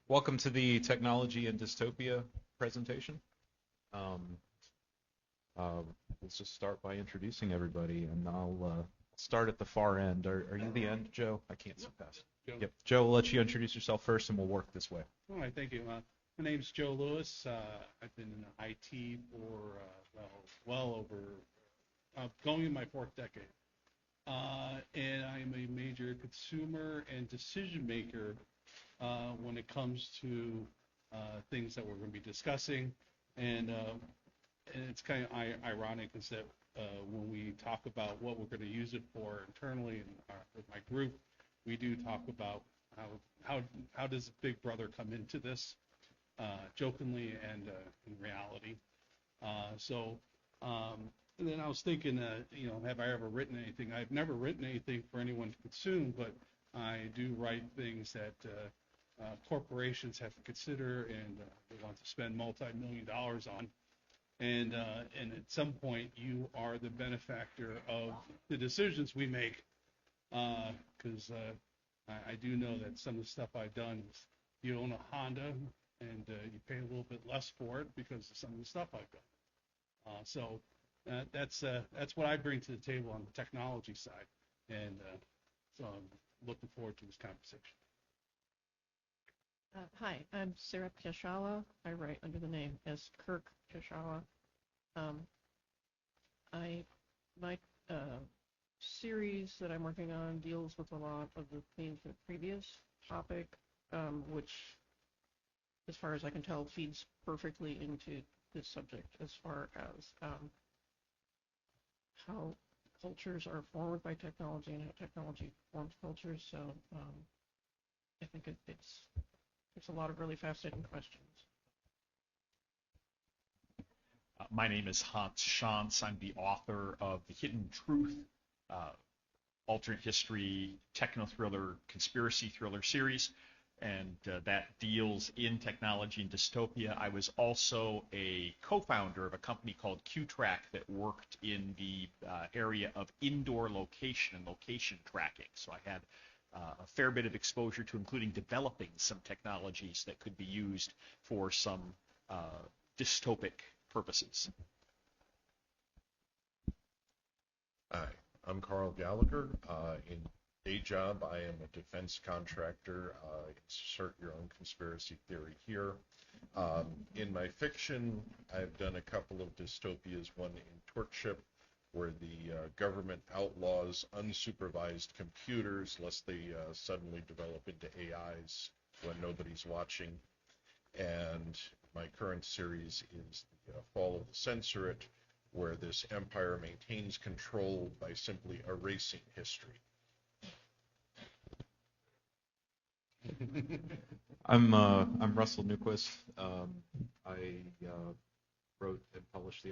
Welcome to the Technology and Dystopia presentation. Um, uh, let's just start by introducing everybody, and I'll start at the far end. Are you the end, Joe? I can't see past. Joe. Yep. Joe, we'll let you introduce yourself first, and we'll work this way. All right, thank you. My name's Joe Lewis. I've been in IT for well over going in my fourth decade, and I am a major consumer and decision maker when it comes to things that we're going to be discussing, and it's kind of ironic is that when we talk about what we're going to use it for internally with my group, we do talk about how does Big Brother come into this, jokingly and in reality. So and then I was thinking, have I ever written anything? I've never written anything for anyone to consume, but I do write things that corporations have to consider and they want to spend multi-million dollars on. And at some point, you are the benefactor of the decisions we make, because I do know that some of the stuff I've done is you own a Honda and you pay a little bit less for it because of some of the stuff I've done. So that's what I bring to the table on the technology side, and so I'm looking forward to this conversation. Hi, I'm Sarah Pierzchala. I write under the name as Kirk Pierzchala. My series that I'm working on deals with a lot of the themes of the previous topic, which, as far as I can tell, feeds perfectly into this subject as far as how cultures are formed by technology and how technology forms cultures. So I think it's a lot of really fascinating questions. My name is Schantz. I'm the author of The Hidden Truth, alternate history, techno-thriller, conspiracy thriller series, and that deals in technology and dystopia. I was also a co-founder of a company called QTrack that worked in the area of indoor location and location tracking. So I had a fair bit of exposure to including developing some technologies that could be used for some dystopic purposes. Hi, I'm Carl Gallagher. In day job, I am a defense contractor. Insert your own conspiracy theory here. In my fiction, I've done a couple of dystopias, one in Torchship, where the government outlaws unsupervised computers lest they suddenly develop into AIs when nobody's watching. And my current series is the Fall of the Censorate, where this empire maintains control by simply erasing history. I'm Russell Newquist. I wrote and published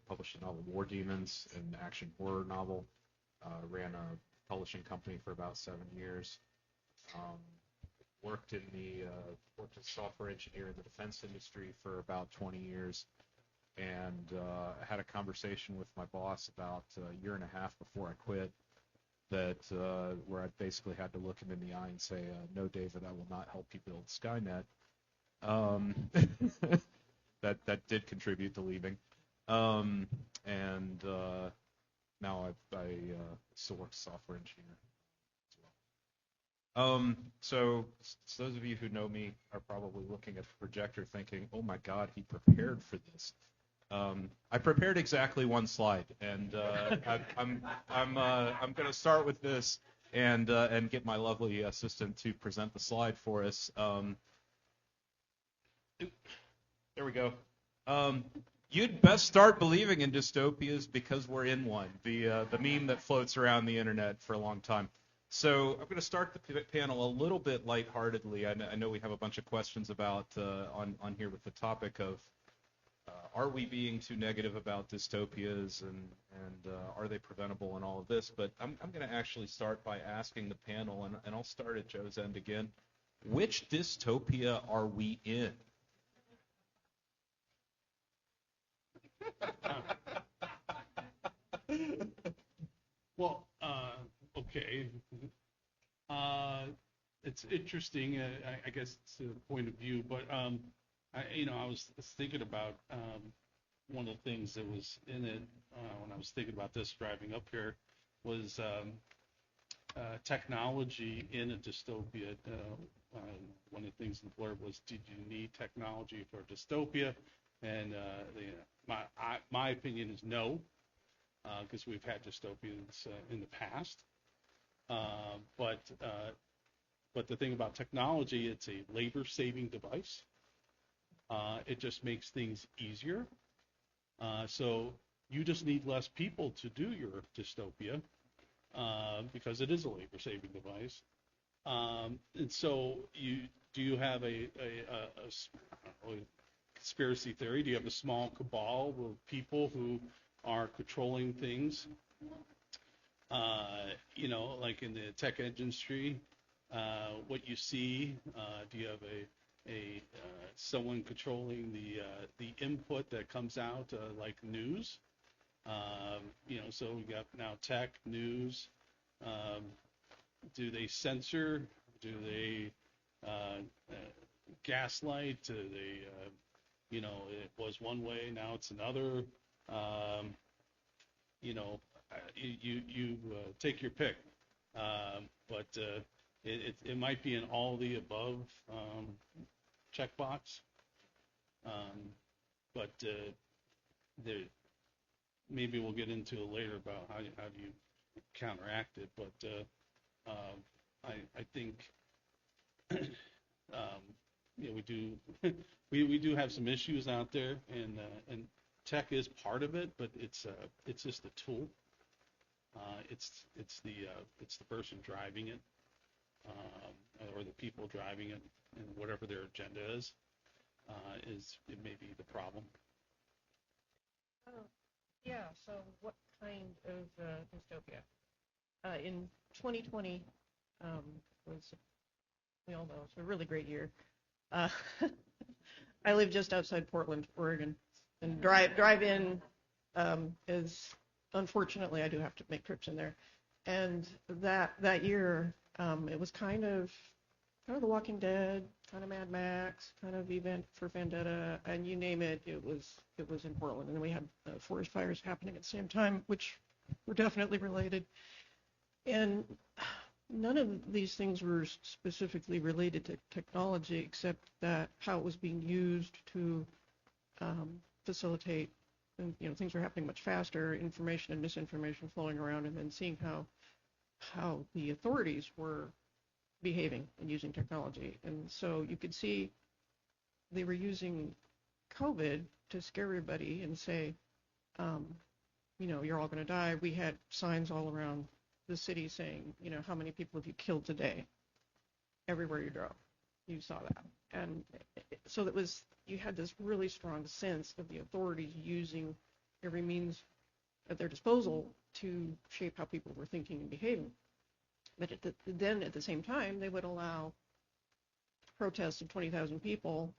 published the novel War Demons, an action horror novel. Ran a publishing company for about 7 years. Worked as software engineer in the defense industry for about 20 years, and had a conversation with my boss about a year and a half before I quit, where I basically had to look him in the eye and say, "No, David, I will not help you build Skynet." That did contribute to leaving, and now I still work as a software engineer. So those of you who know me are probably looking at the projector thinking, "Oh my God, he prepared for this." I prepared exactly one slide, and I'm going to start with this and get my lovely assistant to present the slide for us. There we go. You'd best start believing in dystopias because we're in one. The meme that floats around the internet for a long time. So I'm going to start the panel a little bit lightheartedly. I know we have a bunch of questions about on here with the topic of are we being too negative about dystopias and are they preventable and all of this? But I'm going to actually start by asking the panel, and I'll start at Joe's end again. Which dystopia are we in? Well, okay. it's interesting. I guess it's a point of view, but I was thinking about one of the things that was in it when I was thinking about this driving up here was technology in a dystopia. One of the things in the blurb was, did you need technology for a dystopia? And my opinion is no, because we've had dystopias in the past. But the thing about technology, it's a labor-saving device. It just makes things easier. So you just need less people to do your dystopia because it is a labor-saving device. And so do you have a conspiracy theory? Do you have a small cabal of people who are controlling things? Like in the tech industry, what you see, do you have a someone controlling the input that comes out like news? So we got now tech, news. Do they censor? Do they gaslight? Do they, it was one way, now it's another. You take your pick. But it might be an all the above checkbox. But maybe we'll get into it later about how do you counteract it. But I think we do we do have some issues out there, and tech is part of it, but it's just a tool. It's the person driving it, or the people driving it, and whatever their agenda is it may be the problem. Yeah, so what kind of dystopia? In 2020 was, we all know, it's a really great year. I live just outside Portland, Oregon, and drive in is, unfortunately, I do have to make trips in there. And that year, it was kind of The Walking Dead, kind of Mad Max, kind of Event for Vendetta, and you name it, it was in Portland. And then we had forest fires happening at the same time, which were definitely related. And none of these things were specifically related to technology, except that how it was being used to facilitate, and things were happening much faster, information and misinformation flowing around, and then seeing how the authorities were behaving and using technology. And so you could see they were using COVID to scare everybody and say, you're all going to die. We had signs all around the city saying, how many people have you killed today? Everywhere you drove, you saw that. And so you had this really strong sense of the authorities using every means at their disposal to shape how people were thinking and behaving. But then at the same time, they would allow protests of 20,000 people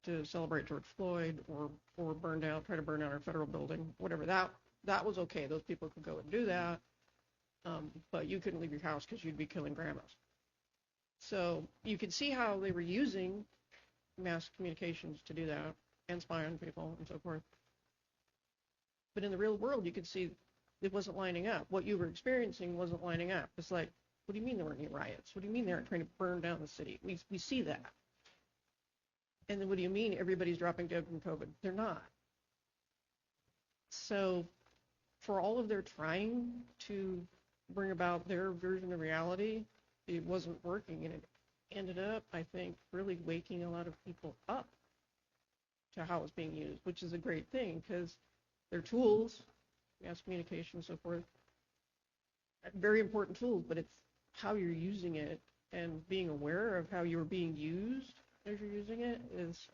to celebrate George Floyd or try to burn down our federal building, whatever. That was okay. Those people could go and do that. But you couldn't leave your house because you'd be killing grandmas. So you could see how they were using mass communications to do that and spy on people and so forth. But in the real world, you could see it wasn't lining up. What you were experiencing wasn't lining up. It's like, what do you mean there weren't any riots? What do you mean they aren't trying to burn down the city? We see that. And then what do you mean everybody's dropping dead from COVID? They're not. So for all of their trying to bring about their version of reality, it wasn't working. And it ended up, I think, really waking a lot of people up to how it's being used, which is a great thing because they're tools, mass communication and so forth, very important tools, but it's how you're using it and being aware of how you're being used as you're using it is,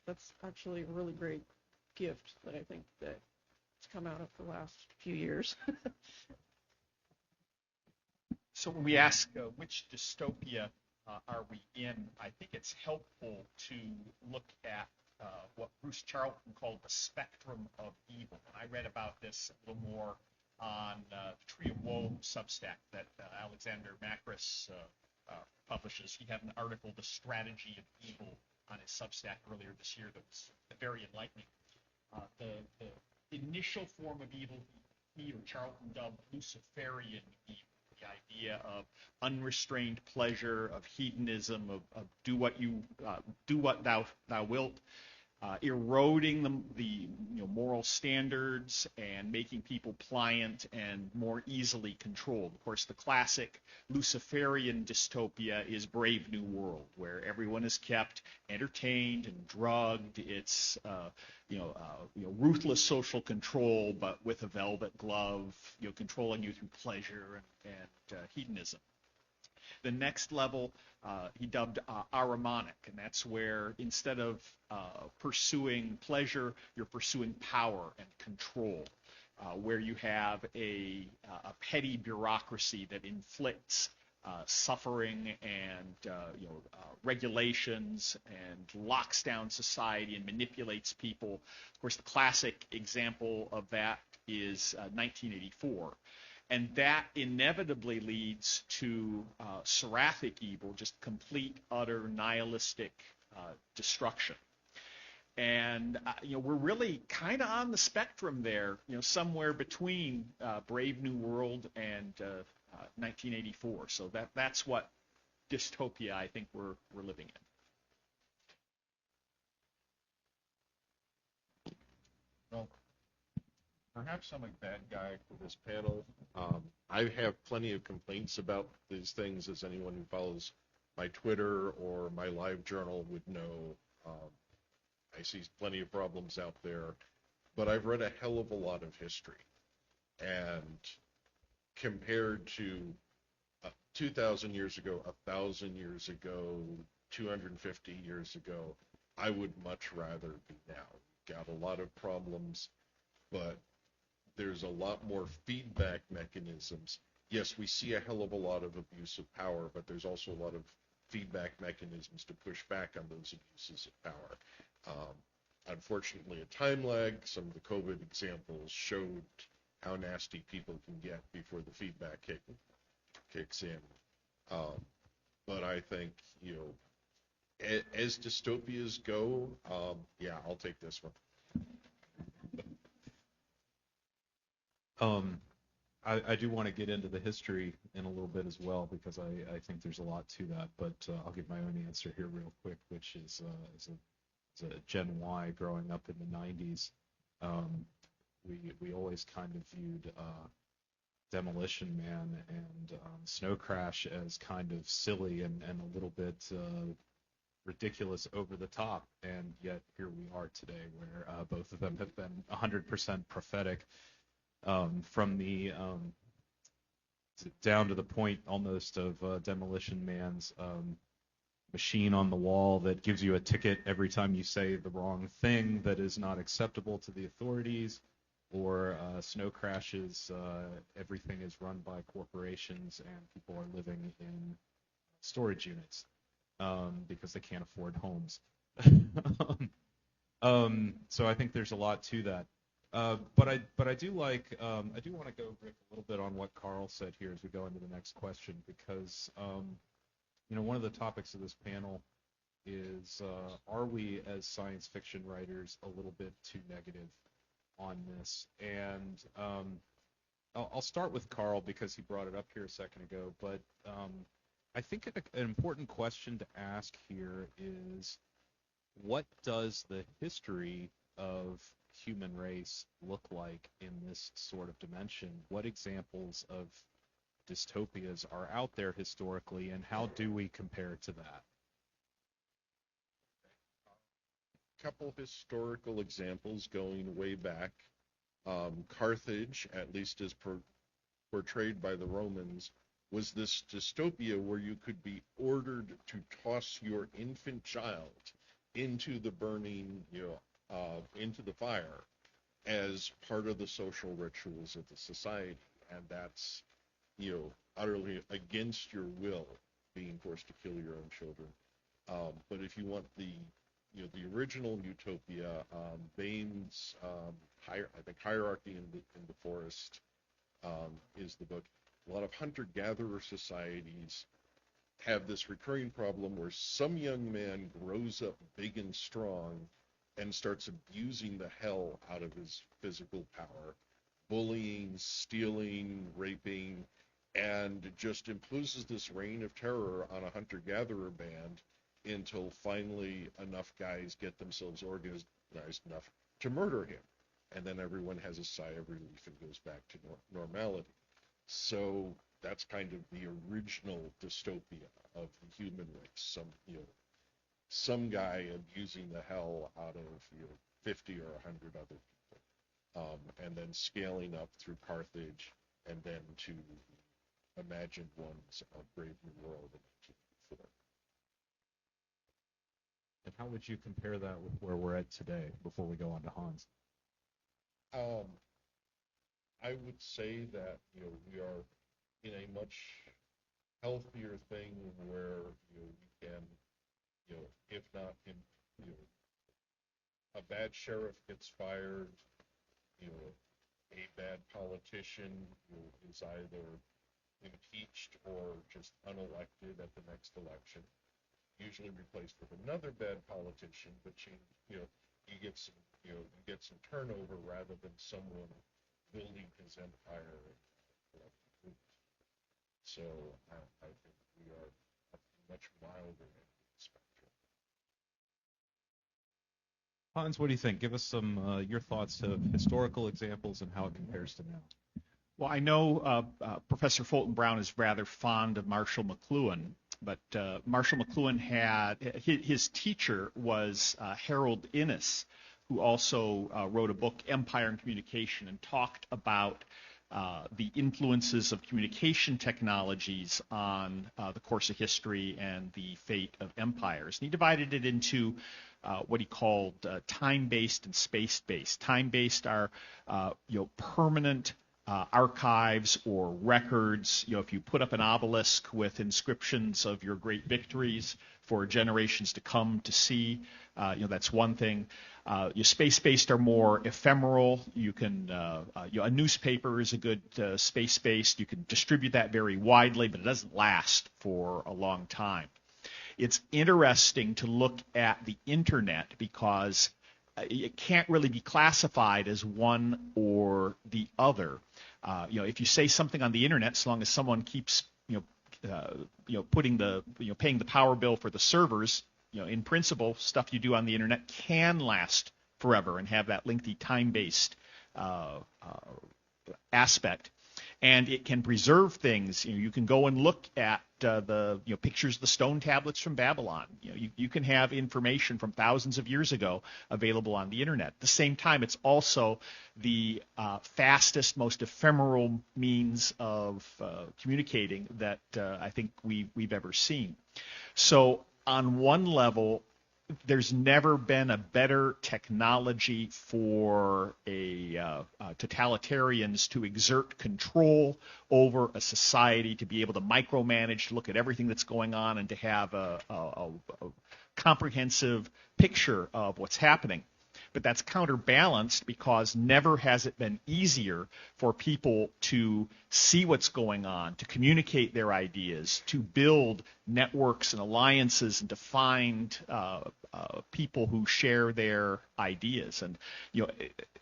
that's actually a really great gift that I think that it's come out of the last few years. So when we ask which dystopia are we in, I think it's helpful to look at what Bruce Charlton called the spectrum of evil. And I read about this a little more on the Tree of Woe Substack that Alexander Macris publishes. He had an article, The Strategy of Evil, on his Substack earlier this year that was very enlightening. The initial form of evil he or Charlton dubbed Luciferian evil, the idea of unrestrained pleasure, of hedonism, of do what thou wilt, eroding the moral standards and making people pliant and more easily controlled. Of course, the classic Luciferian dystopia is Brave New World, where everyone is kept entertained and drugged. It's ruthless social control, but with a velvet glove, controlling you through pleasure and hedonism. The next level he dubbed Ahrimanic, and that's where instead of pursuing pleasure, you're pursuing power and control, where you have a petty bureaucracy that inflicts suffering and regulations and locks down society and manipulates people. Of course, the classic example of that is 1984. And that inevitably leads to seraphic evil, just complete, utter, nihilistic destruction. And we're really kind of on the spectrum there, somewhere between Brave New World and 1984. So that's what dystopia I think we're living in. Well, perhaps I'm a bad guy for this panel. I have plenty of complaints about these things, as anyone who follows my Twitter or my live journal would know. I see plenty of problems out there, but I've read a hell of a lot of history. And compared to 2,000 years ago, 1,000 years ago, 250 years ago, I would much rather be now. Got a lot of problems, but there's a lot more feedback mechanisms. Yes, we see a hell of a lot of abuse of power, but there's also a lot of feedback mechanisms to push back on those abuses of power. Unfortunately, a time lag. Some of the COVID examples showed how nasty people can get before the feedback kicks in. But I think, as dystopias go, yeah, I'll take this one. I do want to get into the history in a little bit as well, because I think there's a lot to that, but I'll give my own answer here real quick, which is as a Gen Y growing up in the 90s, we always kind of viewed Demolition Man and Snow Crash as kind of silly and a little bit ridiculous, over the top, and yet here we are today, where both of them have been 100% prophetic. From the down to the point almost of Demolition Man's machine on the wall that gives you a ticket every time you say the wrong thing that is not acceptable to the authorities, or Snow Crash's everything is run by corporations and people are living in storage units because they can't afford homes. So I think there's a lot to that. But I do want to go, Rick, a little bit on what Carl said here as we go into the next question, because one of the topics of this panel is are we as science fiction writers a little bit too negative on this? And I'll start with Carl because he brought it up here a second ago, but I think an important question to ask here is, what does the history of human race look like in this sort of dimension? What examples of dystopias are out there historically, and how do we compare to that? Couple historical examples going way back. Carthage, at least as portrayed by the Romans, was this dystopia where you could be ordered to toss your infant child into the burning, into the fire as part of the social rituals of the society. And that's, utterly against your will, being forced to kill your own children. But if you want the original utopia, Bain's, I think Hierarchy in the Forest is the book. A lot of hunter-gatherer societies have this recurring problem where some young man grows up big and strong and starts abusing the hell out of his physical power, bullying, stealing, raping, and just imposes this reign of terror on a hunter-gatherer band until finally enough guys get themselves organized enough to murder him. And then everyone has a sigh of relief and goes back to normality. So that's kind of the original dystopia of the human race. Some guy abusing the hell out of 50 or 100 other people, and then scaling up through Carthage, and then to imagined ones of Brave New World in 1984. And how would you compare that with where we're at today before we go on to Hans? I would say that we are in a much healthier thing where we can, if not in, a bad sheriff gets fired, a bad politician is either impeached or just unelected at the next election, usually replaced with another bad politician, but you get some turnover rather than someone building his empire. So I think we are much milder in the spectrum. Hans, what do you think? Give us some your thoughts of historical examples and how it compares to now. Well, I know Professor Fulton Brown is rather fond of Marshall McLuhan, but Marshall McLuhan had his teacher was Harold Innis, who also wrote a book, Empire and Communication, and talked about the influences of communication technologies on the course of history and the fate of empires. And he divided it into what he called time-based and space-based. Time-based are permanent archives or records. If you put up an obelisk with inscriptions of your great victories for generations to come to see, that's one thing. Your space-based are more ephemeral. You can, a newspaper is a good space-based. You can distribute that very widely, but it doesn't last for a long time. It's interesting to look at the internet because it can't really be classified as one or the other. If you say something on the internet, as long as someone keeps, paying the power bill for the servers, in principle, stuff you do on the internet can last forever and have that lengthy time-based aspect. And it can preserve things. You can go and look at the pictures of the stone tablets from Babylon. You can have information from thousands of years ago available on the internet. At the same time, it's also the fastest, most ephemeral means of communicating that I think we've ever seen. So on one level, there's never been a better technology for totalitarians to exert control over a society, to be able to micromanage, to look at everything that's going on, and to have a comprehensive picture of what's happening. But that's counterbalanced because never has it been easier for people to see what's going on, to communicate their ideas, to build networks and alliances, and to find people who share their ideas. And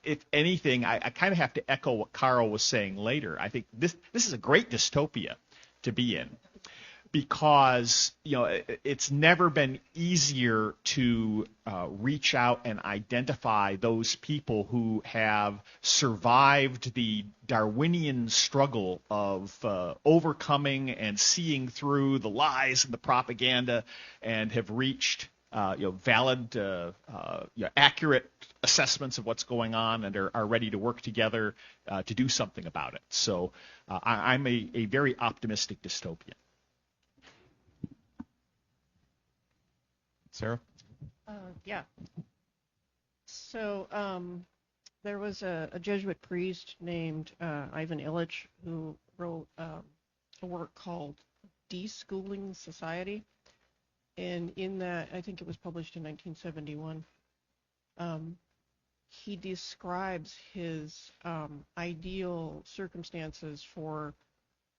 if anything, I kind of have to echo what Carl was saying later. I think this is a great dystopia to be in, because it's never been easier to reach out and identify those people who have survived the Darwinian struggle of overcoming and seeing through the lies and the propaganda, and have reached valid, accurate assessments of what's going on, and are ready to work together to do something about it. So I'm a very optimistic dystopian. Sarah? Yeah. So there was a Jesuit priest named Ivan Illich who wrote a work called Deschooling Society. And in that, I think it was published in 1971, he describes his ideal circumstances for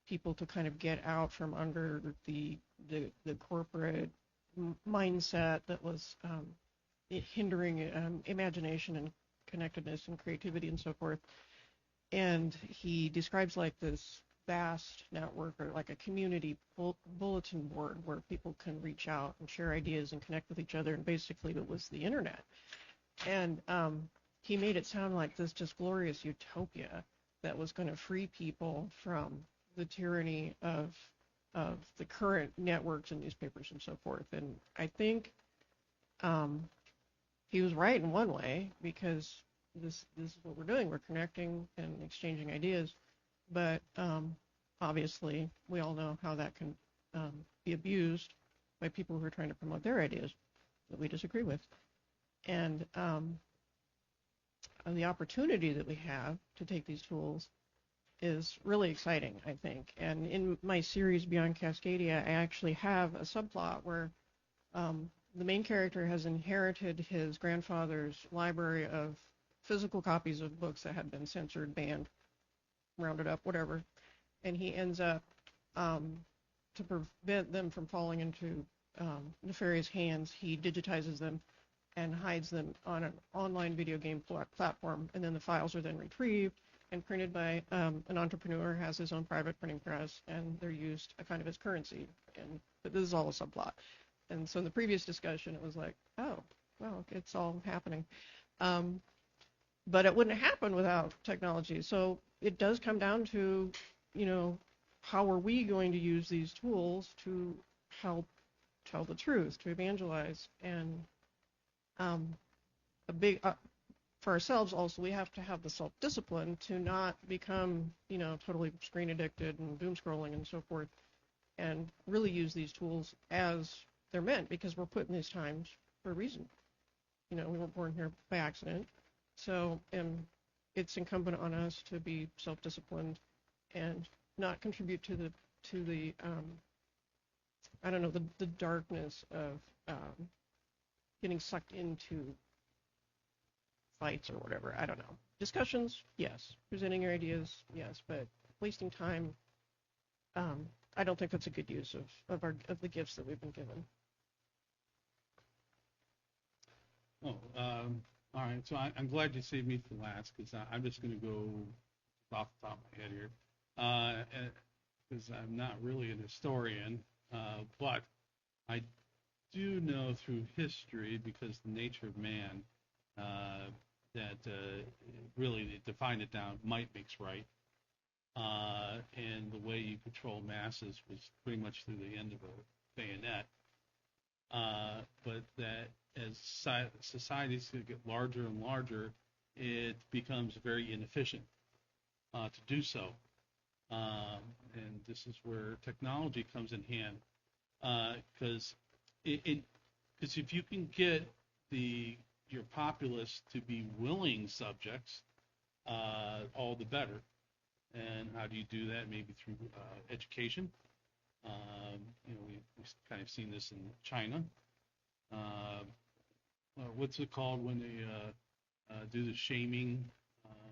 people to kind of get out from under the corporate mindset that was hindering imagination and connectedness and creativity and so forth. And he describes like this vast network or like a community bulletin board where people can reach out and share ideas and connect with each other, and basically it was the internet. And he made it sound like this just glorious utopia that was going to free people from the tyranny of the current networks and newspapers and so forth. And I think he was right in one way, because this is what we're doing. We're connecting and exchanging ideas. But obviously, we all know how that can be abused by people who are trying to promote their ideas that we disagree with. And the opportunity that we have to take these tools is really exciting, I think. And in my series Beyond Cascadia, I actually have a subplot where the main character has inherited his grandfather's library of physical copies of books that had been censored, banned, rounded up, whatever. And he ends up, to prevent them from falling into nefarious hands, he digitizes them and hides them on an online video game platform, and then the files are then retrieved and printed by an entrepreneur who has his own private printing press, and they're used kind of as currency. But this is all a subplot. And so in the previous discussion, it was like, oh, well, it's all happening. But it wouldn't happen without technology. So it does come down to, how are we going to use these tools to help tell the truth, to evangelize? And for ourselves also, we have to have the self-discipline to not become, totally screen addicted and doom scrolling and so forth, and really use these tools as they're meant, because we're put in these times for a reason. We weren't born here by accident. So it's incumbent on us to be self-disciplined and not contribute to the I don't know, the darkness of getting sucked into fights or whatever. I don't know. Discussions, yes. Presenting your ideas, yes. But wasting time, I don't think that's a good use of the gifts that we've been given. All right. So I'm glad you saved me for last, because I'm just going to go off the top of my head here, because I'm not really an historian, but I do know through history, because the nature of man, that really they define it down, might makes right. And the way you control masses was pretty much through the end of a bayonet. But that as societies get larger and larger, it becomes very inefficient to do so. And this is where technology comes in hand, because if you can get your populace to be willing subjects, all the better. And how do you do that? Maybe through education. We've kind of seen this in China. What's it called when they do the shaming?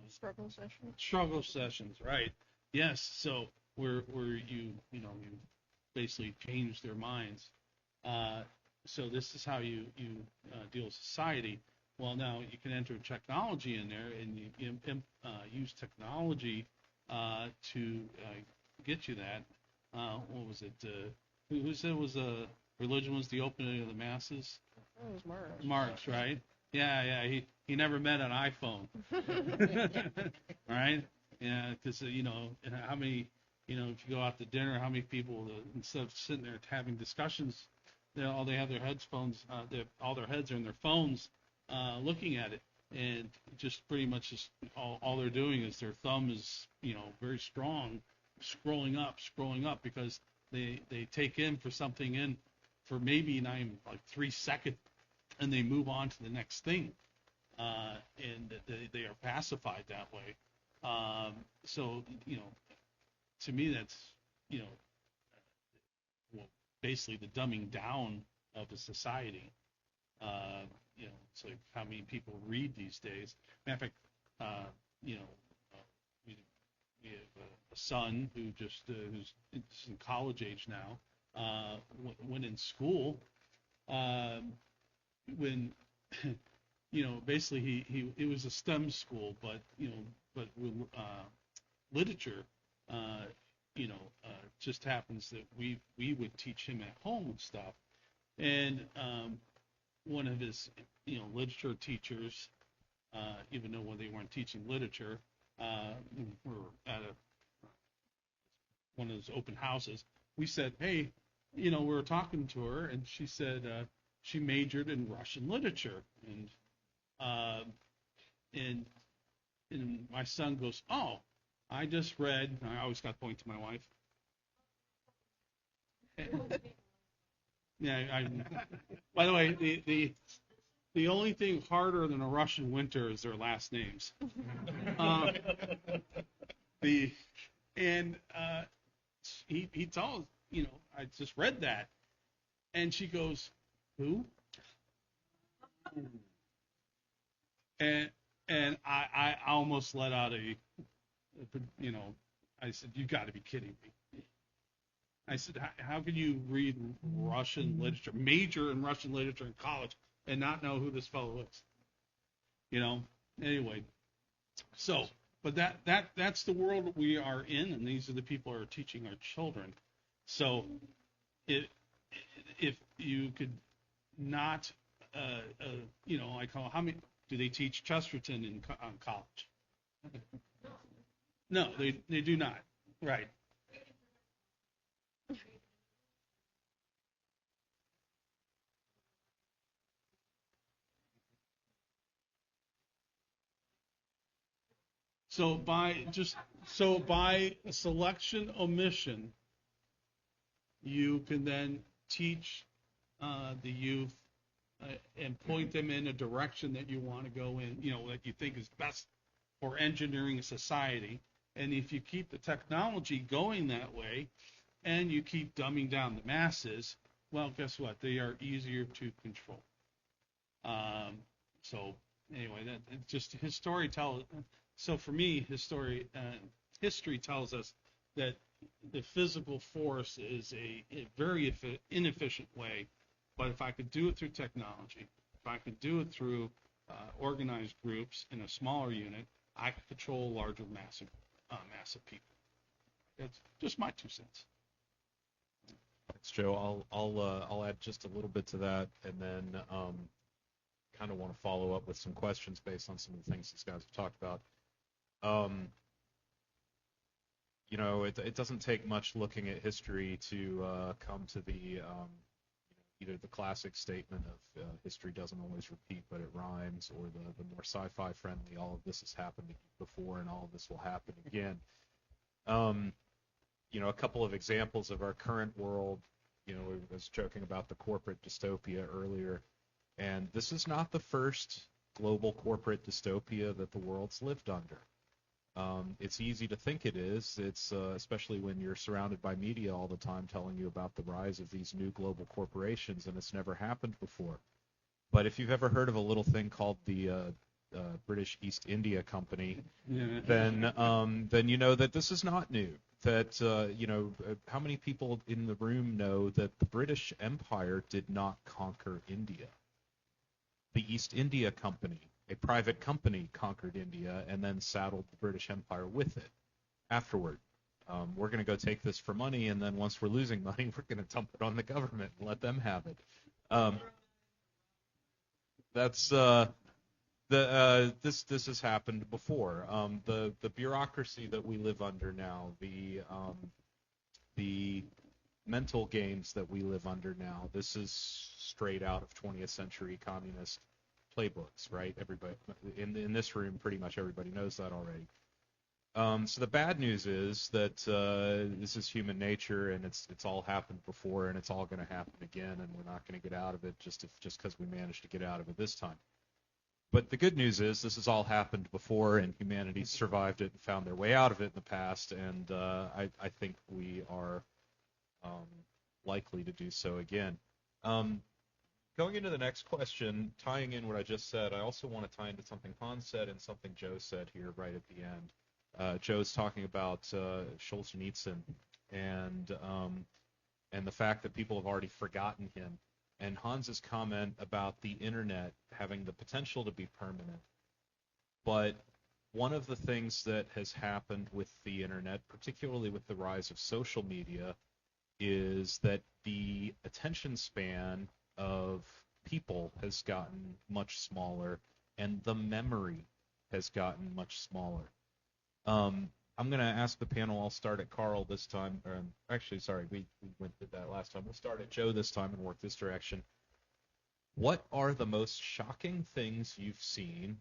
Struggle sessions. Struggle sessions, right? Yes. So where you basically change their minds. So this is how you deal with society. Well, now you can enter technology in there, and you use technology to get you that. What was it? Who said it was religion was the opening of the masses? Oh, it was Marx. Marx, right? Yeah. He never met an iPhone, right? Yeah, because how many, if you go out to dinner, how many people instead of sitting there having discussions, they have their headphones, all their heads are in their phones, looking at it, and just pretty much just all they're doing is their thumb is very strong, scrolling up because they take in for something in for maybe not even like 3 seconds, and they move on to the next thing, and they are pacified that way. So to me that's basically the dumbing down of a society. It's like how many people read these days. Matter of fact, we have son who just who's in college age now, when in school, when basically he it was a STEM school, but literature, just happens that we would teach him at home and stuff, and one of his literature teachers, even though when they weren't teaching literature, were at one of those open houses. We said, hey, we were talking to her, and she said she majored in Russian literature, and my son goes, oh, I just read. I always got to point to my wife. Yeah, by the way, the only thing harder than a Russian winter is their last names. He tells, I just read that, and she goes, who? And I almost let out I said, you got to be kidding me. I said, how can you read Russian literature, major in Russian literature in college, and not know who this fellow is? Anyway. So, but that's the world we are in, and these are the people who are teaching our children. So, if you could not, I call how many do they teach Chesterton in college? No, they do not. Right. So by a selection omission, you can then teach the youth and point them in a direction that you want to go in, that you think is best for engineering a society. And if you keep the technology going that way, and you keep dumbing down the masses, well, guess what? They are easier to control. So anyway, that just history tells. So for me, history tells us that the physical force is a very inefficient way. But if I could do it through technology, if I could do it through organized groups in a smaller unit, I could control a larger mass of people. That's just my 2 cents. Thanks, Joe. I'll add just a little bit to that, and then kind of want to follow up with some questions based on some of the things these guys have talked about. It doesn't take much looking at history to come to the either the classic statement of history doesn't always repeat, but it rhymes, or the more sci-fi friendly, all of this has happened before and all of this will happen again. A couple of examples of our current world, I was joking about the corporate dystopia earlier, and this is not the first global corporate dystopia that the world's lived under. It's easy to think it is. It's especially when you're surrounded by media all the time telling you about the rise of these new global corporations, and it's never happened before. But if you've ever heard of a little thing called the British East India Company, then you know that this is not new. That how many people in the room know that the British Empire did not conquer India? The East India Company, a private company, conquered India and then saddled the British Empire with it afterward. We're going to go take this for money, and then once we're losing money, we're going to dump it on the government and let them have it. This has happened before. The bureaucracy that we live under now, the mental games that we live under now, this is straight out of 20th century communist playbooks, right? Everybody in this room, pretty much everybody knows that already. So the bad news is that this is human nature, and it's all happened before, and it's all going to happen again, and we're not going to get out of it just because we managed to get out of it this time. But the good news is this has all happened before, and humanity survived it and found their way out of it in the past, and I think we are likely to do so again. Going into the next question, tying in what I just said, I also want to tie into something Hans said and something Joe said here right at the end. Joe's talking about Solzhenitsyn and the fact that people have already forgotten him, and Hans's comment about the internet having the potential to be permanent. But one of the things that has happened with the internet, particularly with the rise of social media, is that the attention span of people has gotten much smaller, and the memory has gotten much smaller. I'm going to ask the panel. I'll start at Carl this time. Actually, sorry, we went through that last time. We'll start at Joe this time and work this direction. What are the most shocking things you've seen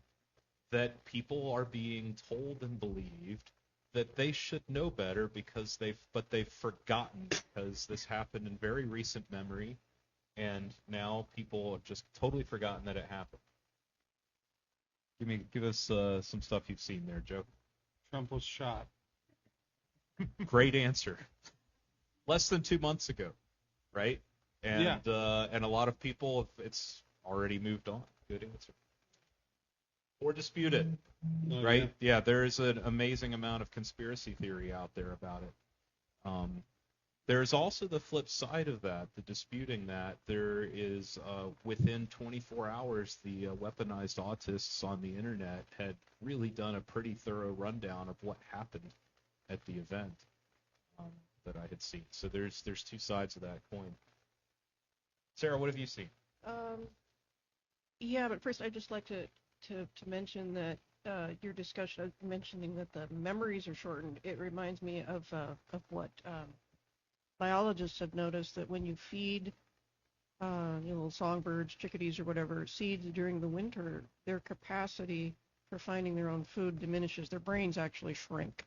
that people are being told and believed that they should know better because they've forgotten because this happened in very recent memory, and now people have just totally forgotten that it happened? Give us some stuff you've seen there, Joe. Trump was shot. Great answer. Less than 2 months ago, right? And and a lot of people, it's already moved on. Good answer. Or disputed, right? Yeah, there is an amazing amount of conspiracy theory out there about it. There's also the flip side of that, the disputing that. There is, within 24 hours, the weaponized autists on the internet had really done a pretty thorough rundown of what happened at the event that I had seen. So there's two sides of that coin. Sarah, what have you seen? Yeah, but first I'd just like to mention that your discussion of mentioning that the memories are shortened, it reminds me of what biologists have noticed, that when you feed little songbirds, chickadees, or whatever, seeds during the winter, their capacity for finding their own food diminishes. Their brains actually shrink.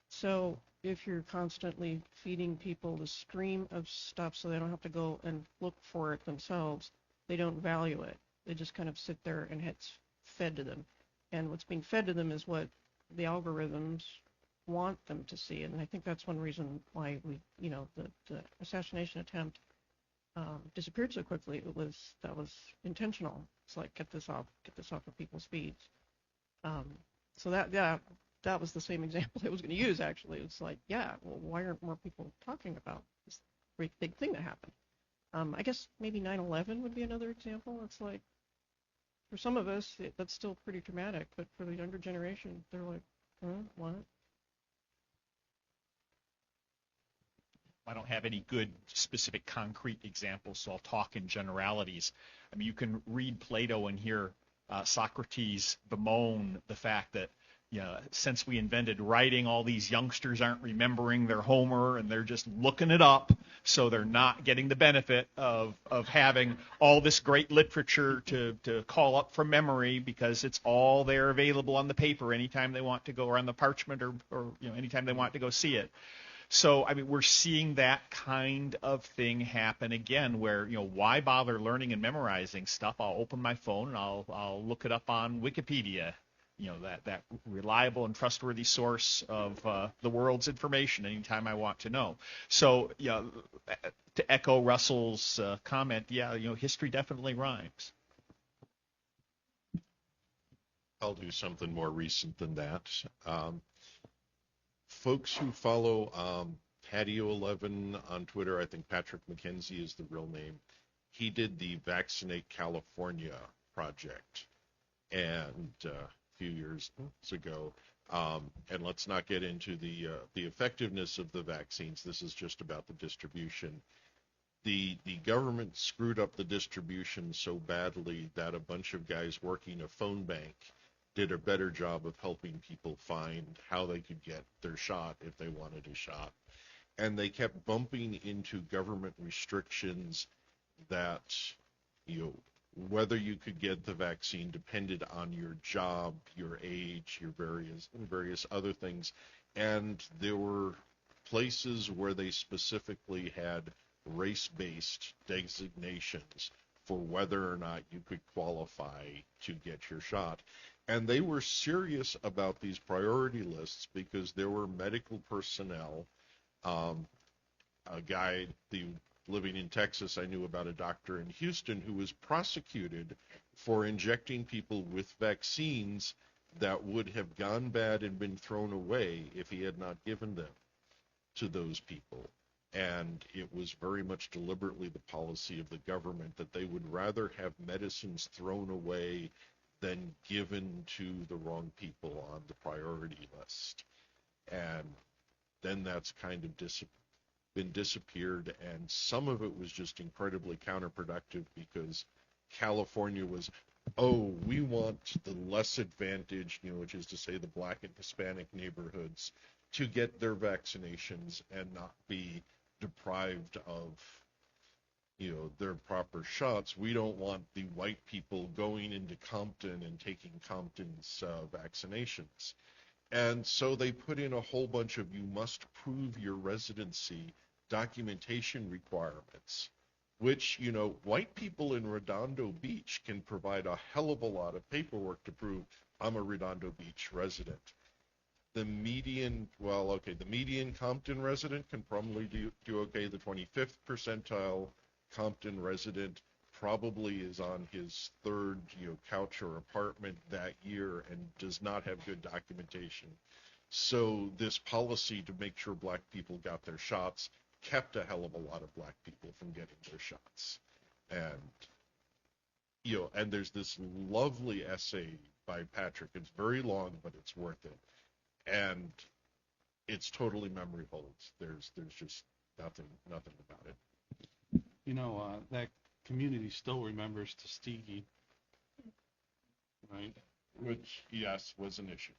So if you're constantly feeding people the stream of stuff so they don't have to go and look for it themselves, they don't value it. They just kind of sit there and it's fed to them. And what's being fed to them is what the algorithms want them to see. And I think that's one reason why the assassination attempt disappeared so quickly. That was intentional. It's like, get this off of people's feeds. So that was the same example I was going to use, actually. It's like, well, why aren't more people talking about this great big thing that happened? I guess maybe 9/11 would be another example. It's like, for some of us, that's still pretty traumatic, but for the younger generation, they're like, what? I don't have any good specific concrete examples, so I'll talk in generalities. I mean, you can read Plato and hear Socrates bemoan the fact that, since we invented writing, all these youngsters aren't remembering their Homer, and they're just looking it up, so they're not getting the benefit of having all this great literature to call up from memory, because it's all there available on the paper anytime they want to go, or on the parchment, or anytime they want to go see it. So, I mean, we're seeing that kind of thing happen again, where, why bother learning and memorizing stuff? I'll open my phone and I'll look it up on Wikipedia, that reliable and trustworthy source of the world's information anytime I want to know. So, to echo Russell's comment, history definitely rhymes. I'll do something more recent than that. Folks who follow Patio11 on Twitter, I think Patrick McKenzie is the real name. He did the Vaccinate California project, and a few years ago. And let's not get into the effectiveness of the vaccines. This is just about the distribution. The government screwed up the distribution so badly that a bunch of guys working a phone bank did a better job of helping people find how they could get their shot if they wanted a shot. And they kept bumping into government restrictions that, whether you could get the vaccine depended on your job, your age, your various other things. And there were places where they specifically had race-based designations for whether or not you could qualify to get your shot. And they were serious about these priority lists because there were medical personnel. A guy living in Texas, I knew about a doctor in Houston who was prosecuted for injecting people with vaccines that would have gone bad and been thrown away if he had not given them to those people. And it was very much deliberately the policy of the government that they would rather have medicines thrown away than given to the wrong people on the priority list. And then that's kind of been disappeared, and some of it was just incredibly counterproductive because California was, oh, we want the less advantaged, which is to say the Black and Hispanic neighborhoods, to get their vaccinations and not be deprived of, their proper shots. We don't want the white people going into Compton and taking Compton's vaccinations. And so they put in a whole bunch of you must prove your residency documentation requirements, which, white people in Redondo Beach can provide a hell of a lot of paperwork to prove I'm a Redondo Beach resident. The median Compton resident can probably do okay. The 25th percentile Compton resident probably is on his third, couch or apartment that year and does not have good documentation. So this policy to make sure black people got their shots kept a hell of a lot of black people from getting their shots. And, and there's this lovely essay by Patrick. It's very long, but it's worth it. And it's totally memory holds. There's just nothing about it. That community still remembers Tuskegee, right? Which, yes, was an issue.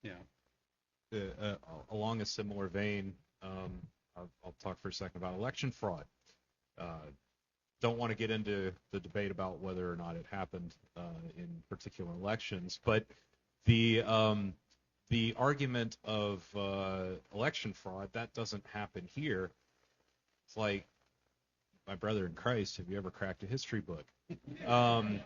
Yeah. Along a similar vein, I'll talk for a second about election fraud. Don't want to get into the debate about whether or not it happened in particular elections, but the argument of election fraud, that doesn't happen here. It's like, my brother in Christ, have you ever cracked a history book? I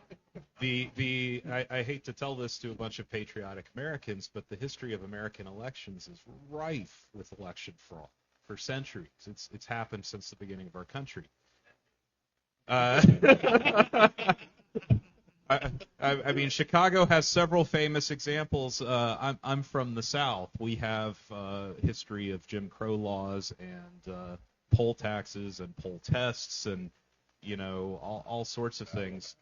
hate to tell this to a bunch of patriotic Americans, but the history of American elections is rife with election fraud for centuries. It's happened since the beginning of our country. I mean, Chicago has several famous examples. I'm from the South. We have history of Jim Crow laws and poll taxes and poll tests and all sorts of things.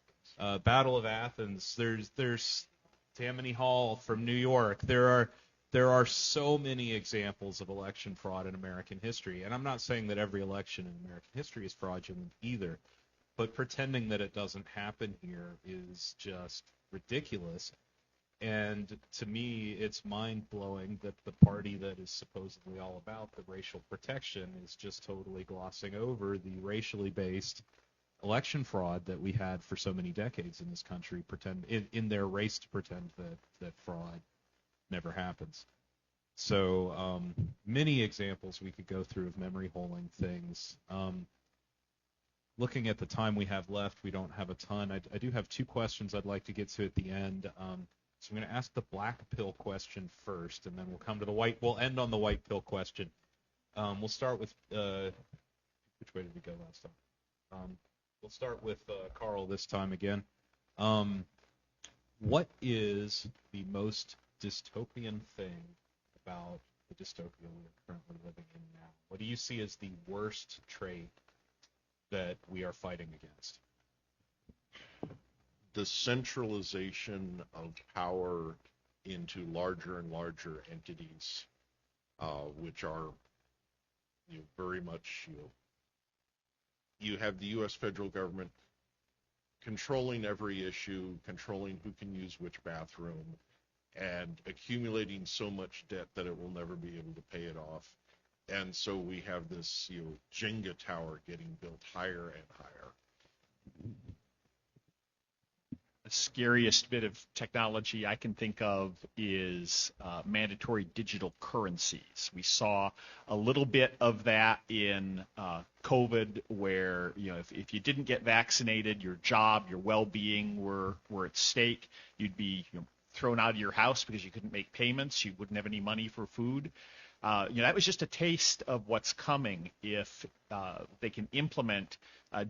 Battle of Athens. There's Tammany Hall from New York. There are so many examples of election fraud in American history, and I'm not saying that every election in American history is fraudulent either, but pretending that it doesn't happen here is just ridiculous. And to me, it's mind-blowing that the party that is supposedly all about the racial protection is just totally glossing over the racially based election fraud that we had for so many decades in this country, in their race to pretend that fraud never happens. So many examples we could go through of memory holding things. Looking at the time we have left, we don't have a ton. I do have two questions I'd like to get to at the end. So I'm going to ask the black pill question first, and then we'll come to the white. We'll end on the white pill question. We'll start with which way did we go last time? We'll start with Carl this time again. What is the most dystopian thing about the dystopia we are currently living in now? What do you see as the worst trait that we are fighting against? The centralization of power into larger and larger entities, which are very much, you have the U.S. federal government controlling every issue, controlling who can use which bathroom, and accumulating so much debt that it will never be able to pay it off. And so we have this, Jenga tower getting built higher and higher. The scariest bit of technology I can think of is mandatory digital currencies. We saw a little bit of that in COVID, where if you didn't get vaccinated, your job, your well-being were at stake. You'd be thrown out of your house because you couldn't make payments. You wouldn't have any money for food. That was just a taste of what's coming if they can implement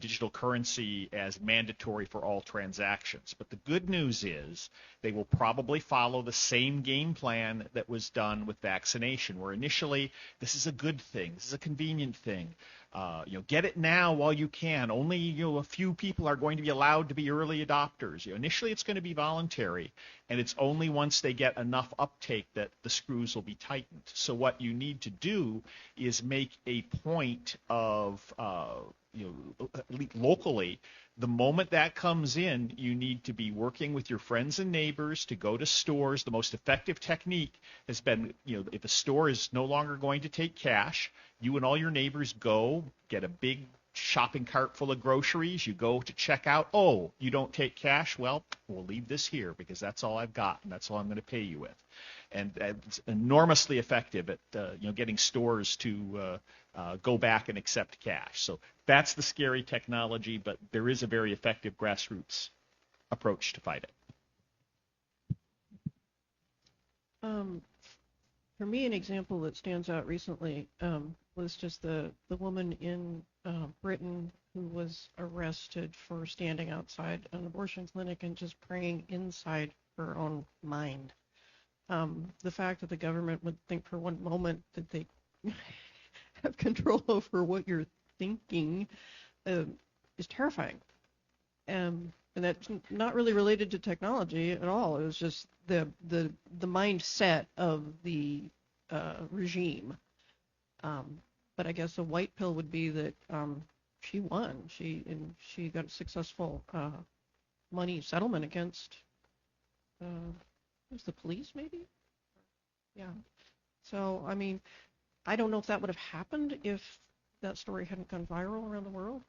digital currency as mandatory for all transactions. But the good news is they will probably follow the same game plan that was done with vaccination, where initially this is a good thing, this is a convenient thing. Get it now while you can. Only a few people are going to be allowed to be early adopters. Initially, it's going to be voluntary, and it's only once they get enough uptake that the screws will be tightened. So what you need to do is make a point of, locally, the moment that comes in, you need to be working with your friends and neighbors to go to stores. The most effective technique has been, if a store is no longer going to take cash, you and all your neighbors go, get a big shopping cart full of groceries. You go to check out. Oh, you don't take cash? Well, we'll leave this here because that's all I've got, and that's all I'm going to pay you with. And it's enormously effective at getting stores to go back and accept cash. So that's the scary technology, but there is a very effective grassroots approach to fight it. For me, an example that stands out recently was just the woman in Britain who was arrested for standing outside an abortion clinic and just praying inside her own mind. The fact that the government would think for one moment that they have control over what you're thinking is terrifying. And that's not really related to technology at all. It was just the mindset of the regime. But I guess a white pill would be that she won. She got a successful money settlement against was the police, maybe? Yeah. So, I mean, I don't know if that would have happened if that story hadn't gone viral around the world.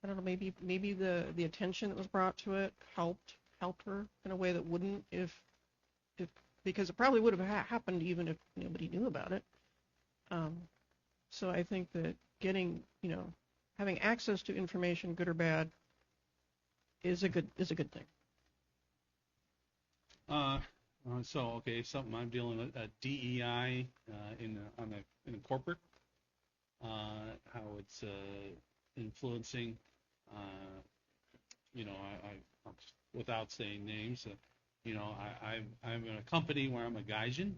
I don't know, maybe the attention that was brought to it helped her in a way that wouldn't if because it probably would have happened even if nobody knew about it. So I think that having access to information, good or bad, is a good thing. Something I'm dealing with DEI in a corporate, how it's influencing. I without saying names, I'm in a company where I'm a gaijin,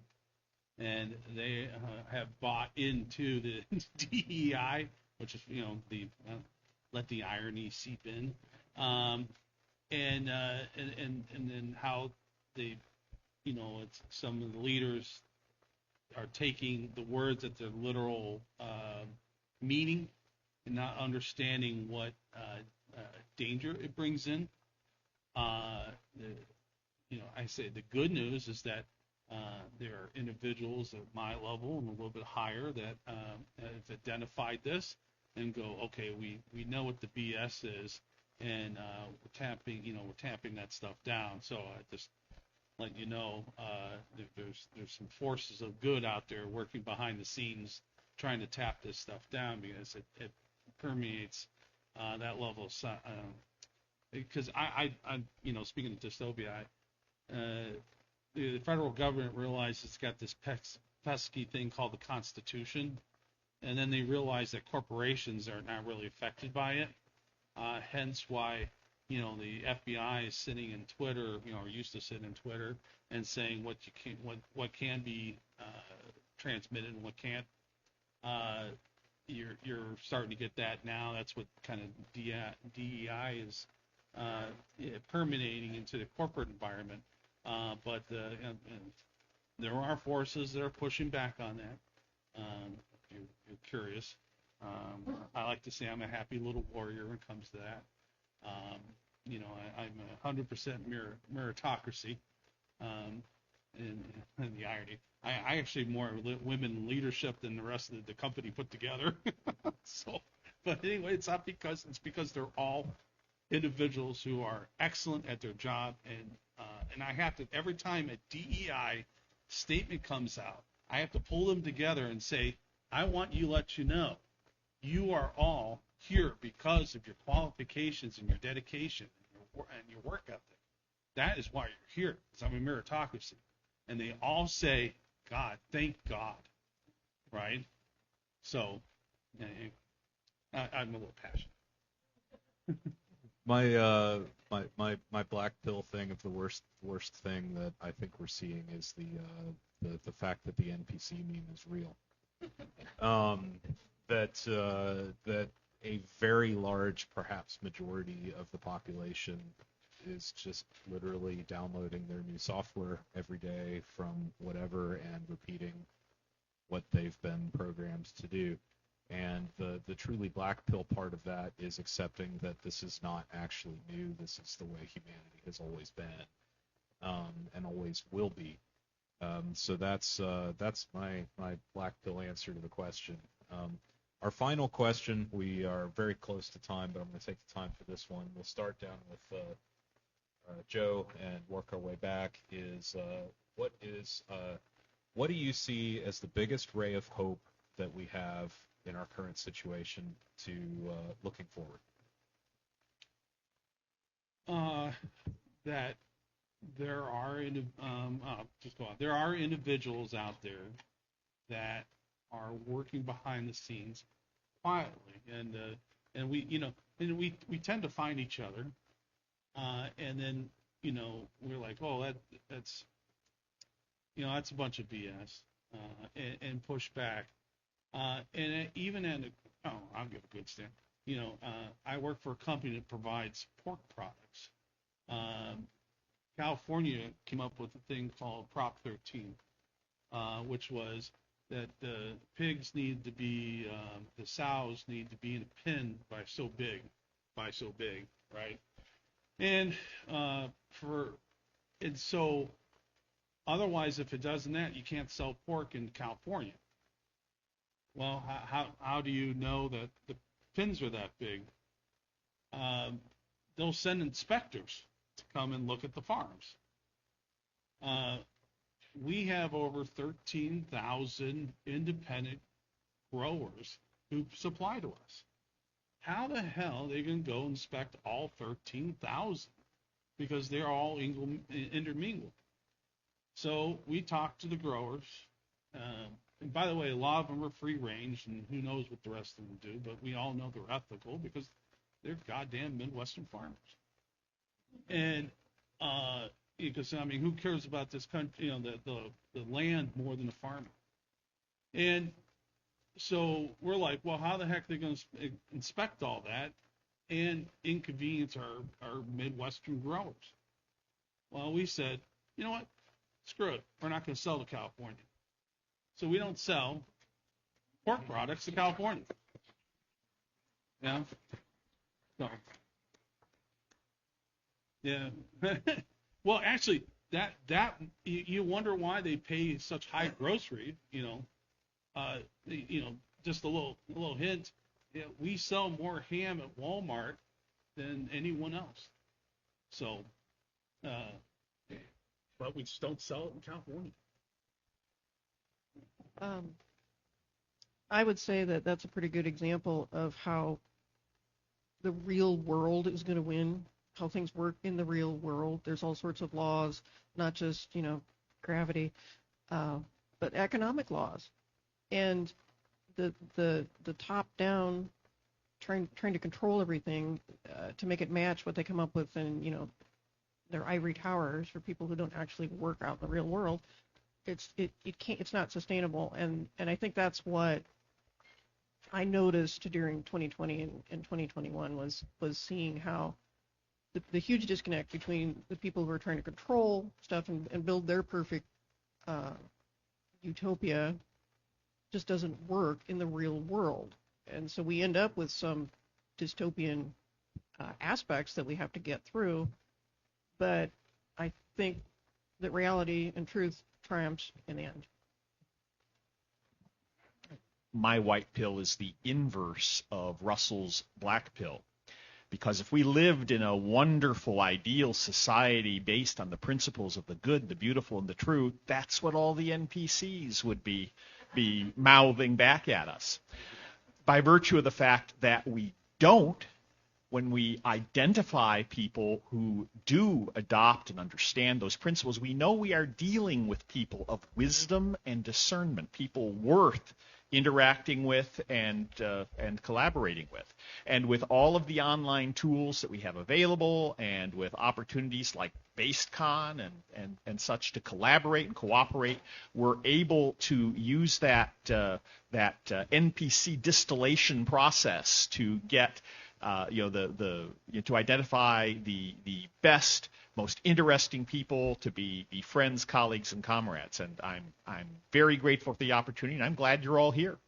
and they have bought into the DEI, which is let the irony seep in, and then how they, it's some of the leaders are taking the words at their literal meaning and not understanding what danger it brings in. I say the good news is that there are individuals at my level and a little bit higher that have identified this and go, okay, we know what the BS is, and we're tamping that stuff down. So I just let you know there's some forces of good out there working behind the scenes trying to tap this stuff down because it permeates that level of because I speaking of dystopia, the federal government realizes it's got this pesky thing called the Constitution, and then they realize that corporations are not really affected by it. Hence why the FBI is sitting in Twitter, or used to sit in Twitter and saying what can be transmitted and what can't. You're starting to get that now. That's what kind of DEI is permeating into the corporate environment. But there are forces that are pushing back on that. If you're curious, I like to say I'm a happy little warrior when it comes to that. I'm 100% meritocracy, and the irony. I actually more women leadership than the rest of the company put together. But anyway, it's because they're all individuals who are excellent at their job, and I have to, every time a DEI statement comes out, I have to pull them together and say, I want you to let you know, you are all here because of your qualifications and your dedication and your work ethic. That is why you're here, because I'm a meritocracy. And they all say, God, thank God. right? So, I'm a little passionate. My black pill thing of the worst thing that I think we're seeing is the fact that the NPC meme is real. That a very large, perhaps majority of the population is just literally downloading their new software every day from whatever and repeating what they've been programmed to do. And the truly black pill part of that is accepting that this is not actually new. This is the way humanity has always been, and always will be. So that's my black pill answer to the question. Our final question, we are very close to time, but I'm going to take the time for this one. We'll start down with Joe and work our way back. What do you see as the biggest ray of hope that we have in our current situation to looking forward? That there are there are individuals out there that are working behind the scenes quietly, and we tend to find each other, and then we're like, oh, that's a bunch of BS, and push back. And even I'll give a good stand. I work for a company that provides pork products. California came up with a thing called Prop 13, which was that the pigs need to be, the sows need to be in a pen by so big, right? And so otherwise, if it doesn't that, you can't sell pork in California. Well, how do you know that the pins are that big? They'll send inspectors to come and look at the farms. We have over 13,000 independent growers who supply to us. How the hell are they going to go inspect all 13,000? Because they're all intermingled. So we talk to the growers. And by the way, a lot of them are free range, and who knows what the rest of them do, but we all know they're ethical because they're goddamn Midwestern farmers. And because who cares about this country, the land more than the farmer? And so we're like, well, how the heck are they going to inspect all that and inconvenience our Midwestern growers? Well, we said, you know what? Screw it. We're not going to sell to California. So we don't sell pork products to California. Yeah. So. Yeah. Well, actually, that you wonder why they pay such high grocery. Just a little hint. Yeah, we sell more ham at Walmart than anyone else. So, but we just don't sell it in California. I would say that that's a pretty good example of how the real world is going to win, how things work in the real world. There's all sorts of laws, not just, gravity, but economic laws. And the top-down trying to control everything to make it match what they come up with in, their ivory towers for people who don't actually work out in the real world. It's not sustainable, and I think that's what I noticed during 2020 and 2021 was seeing how the huge disconnect between the people who are trying to control stuff and build their perfect utopia just doesn't work in the real world, and so we end up with some dystopian aspects that we have to get through, but I think that reality and truth triumphs in the end. My white pill is the inverse of Russell's black pill. Because if we lived in a wonderful, ideal society based on the principles of the good, the beautiful, and the true, that's what all the NPCs would be mouthing back at us. By virtue of the fact that we don't, when we identify people who do adopt and understand those principles, we know we are dealing with people of wisdom and discernment, people worth interacting with and collaborating with. And with all of the online tools that we have available, and with opportunities like BasedCon and such to collaborate and cooperate, we're able to use that NPC distillation process to get to identify the best, most interesting people to be friends, colleagues, and comrades. And I'm very grateful for the opportunity, and I'm glad you're all here.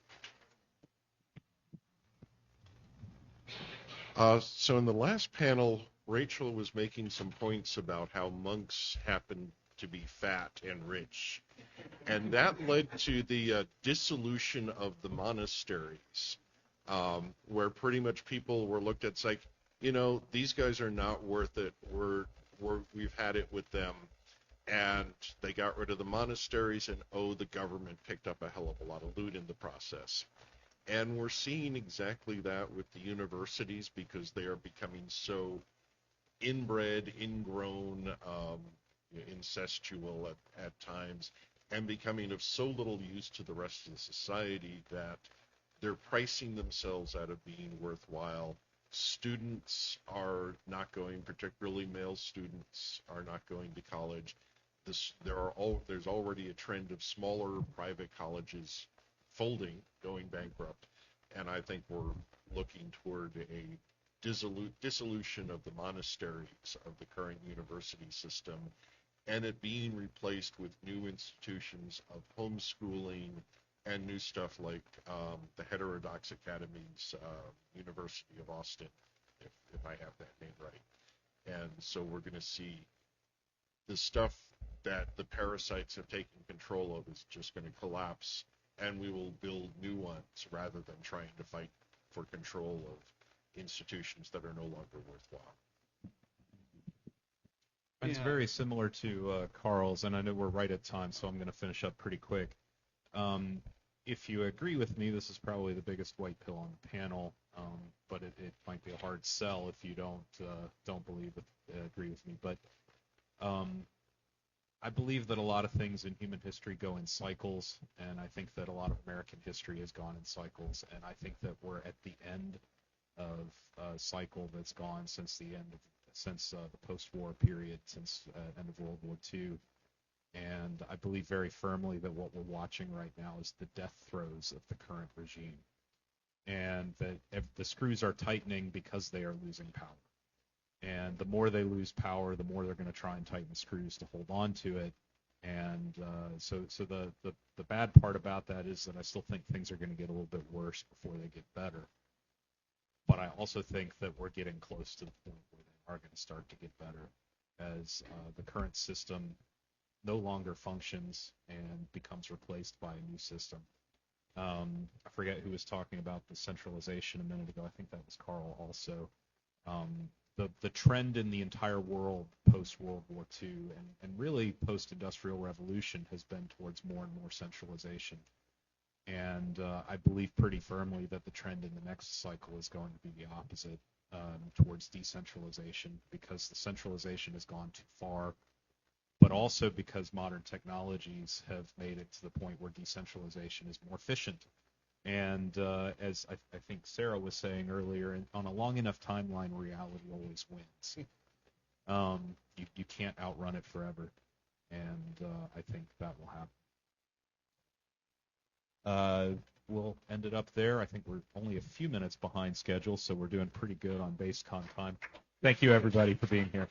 So in the last panel, Rachel was making some points about how monks happen to be fat and rich. And that led to the dissolution of the monasteries, where pretty much people were looked at like, these guys are not worth it. We've had it with them. And they got rid of the monasteries, and the government picked up a hell of a lot of loot in the process. And we're seeing exactly that with the universities, because they are becoming so inbred, ingrown, incestual at times, and becoming of so little use to the rest of the society that they're pricing themselves out of being worthwhile. Students are not going, particularly male students, are not going to college. There's already a trend of smaller private colleges folding, going bankrupt, and I think we're looking toward a dissolution of the monasteries of the current university system, and it being replaced with new institutions of homeschooling and new stuff like the Heterodox Academy's University of Austin, if I have that name right. And so we're going to see the stuff that the parasites have taken control of is just going to collapse, and we will build new ones rather than trying to fight for control of institutions that are no longer worthwhile. It's very similar to Carl's, and I know we're right at time, so I'm going to finish up pretty quick. If you agree with me, this is probably the biggest white pill on the panel, but it might be a hard sell if you don't agree with me. But I believe that a lot of things in human history go in cycles, and I think that a lot of American history has gone in cycles, and I think that we're at the end of a cycle that's gone since the post-war period, since end of World War II. And I believe very firmly that what we're watching right now is the death throes of the current regime, and that if the screws are tightening because they are losing power. And the more they lose power, the more they're going to try and tighten the screws to hold on to it. And so the bad part about that is that I still think things are going to get a little bit worse before they get better. But I also think that we're getting close to the point where they are going to start to get better, as the current system no longer functions and becomes replaced by a new system. I forget who was talking about the centralization a minute ago. I think that was Carl also. The trend in the entire world post-World War II and really post-Industrial Revolution has been towards more and more centralization. And I believe pretty firmly that the trend in the next cycle is going to be the opposite, towards decentralization, because the centralization has gone too far, but also because modern technologies have made it to the point where decentralization is more efficient. And as I think Sarah was saying earlier, on a long enough timeline, reality always wins. You can't outrun it forever, and I think that will happen. We'll end it up there. I think we're only a few minutes behind schedule, so we're doing pretty good on BasedCon time. Thank you, everybody, for being here.